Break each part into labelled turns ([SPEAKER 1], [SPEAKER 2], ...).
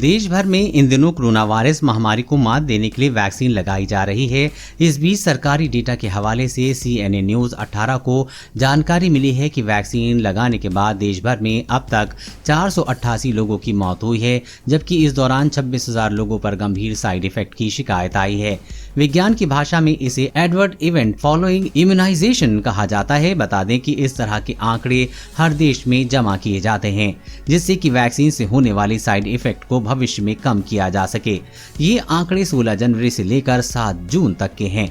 [SPEAKER 1] देश भर में इन दिनों कोरोना वायरस महामारी को मात देने के लिए वैक्सीन लगाई जा रही है। इस बीच सरकारी डेटा के हवाले से CNN न्यूज 18 को जानकारी मिली है कि वैक्सीन लगाने के बाद देश भर में अब तक 488 लोगों की मौत हुई है, जबकि इस दौरान 26,000 लोगों पर गंभीर साइड इफेक्ट की शिकायत आई है। विज्ञान की भाषा में इसे एडवर्ड इवेंट फॉलोइंग इम्यूनाइजेशन कहा जाता है। बता दें कि इस तरह के आंकड़े हर देश में जमा किए जाते हैं, जिससे कि वैक्सीन से होने वाली साइड इफेक्ट को भविष्य में कम किया जा सके। ये आंकड़े 16 जनवरी से लेकर 7 जून तक के हैं।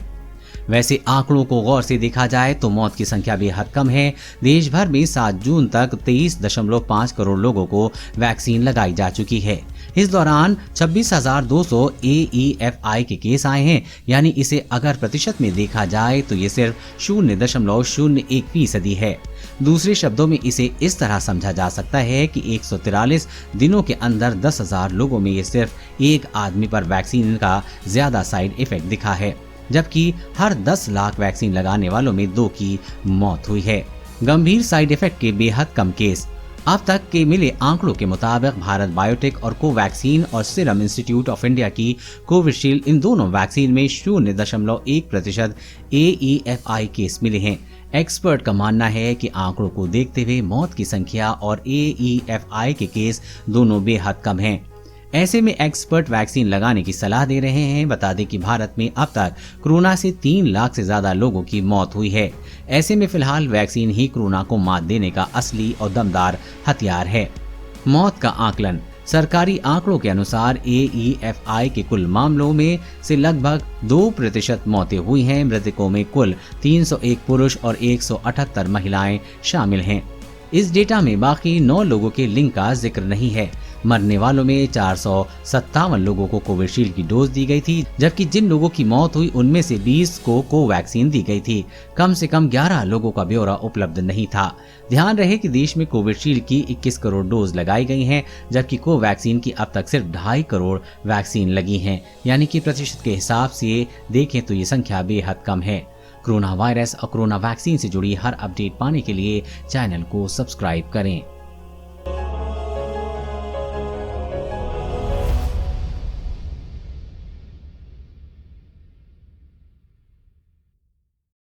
[SPEAKER 1] वैसे आंकड़ों को गौर से देखा जाए तो मौत की संख्या बेहद कम है। देश भर में 7 जून तक 23.5 करोड़ लोगों को वैक्सीन लगाई जा चुकी है। इस दौरान 26,200 AEFI के केस आए हैं, यानी इसे अगर प्रतिशत में देखा जाए तो ये सिर्फ 0.01% है। दूसरे शब्दों में इसे इस तरह समझा जा सकता है कि 143 दिनों के अंदर 10,000 लोगों में ये सिर्फ एक आदमी पर वैक्सीन का ज्यादा साइड इफेक्ट दिखा है, जबकि हर 10 लाख वैक्सीन लगाने वालों में 2 की मौत हुई है। गंभीर साइड इफेक्ट के बेहद कम केस। अब तक के मिले आंकड़ों के मुताबिक भारत बायोटेक और कोवैक्सीन और सीरम इंस्टीट्यूट ऑफ इंडिया की कोविशील्ड, इन दोनों वैक्सीन में 0.1% AEFI केस मिले हैं। एक्सपर्ट का मानना है कि आंकड़ों को देखते हुए मौत की संख्या और AEFI के केस दोनों बेहद कम हैं। ऐसे में एक्सपर्ट वैक्सीन लगाने की सलाह दे रहे हैं। बता दें कि भारत में अब तक कोरोना से 3 लाख से ज्यादा लोगों की मौत हुई है। ऐसे में फिलहाल वैक्सीन ही कोरोना को मात देने का असली और दमदार हथियार है। मौत का आकलन। सरकारी आंकड़ों के अनुसार AEFI के कुल मामलों में से लगभग 2% मौतें हुई हैं। मृतकों में कुल 301 पुरुष और 178 महिलाएं शामिल हैं। इस डेटा में बाकी 9 लोगों के लिंक का जिक्र नहीं है। मरने वालों में 457 लोगों को कोविशील्ड की डोज दी गई थी, जबकि जिन लोगों की मौत हुई उनमें से 20 को कोवैक्सीन दी गई थी। कम से कम 11 लोगों का ब्यौरा उपलब्ध नहीं था। ध्यान रहे कि देश में कोविशील्ड की 21 करोड़ डोज लगाई गई हैं, जबकि कोवैक्सीन की अब तक सिर्फ 2.5 करोड़ वैक्सीन लगी हैं, यानी कि प्रतिशत के हिसाब से देखें तो ये संख्या बेहद कम है। कोरोना वायरस और कोरोना वैक्सीन से जुड़ी हर अपडेट पाने के लिए चैनल को सब्सक्राइब करें।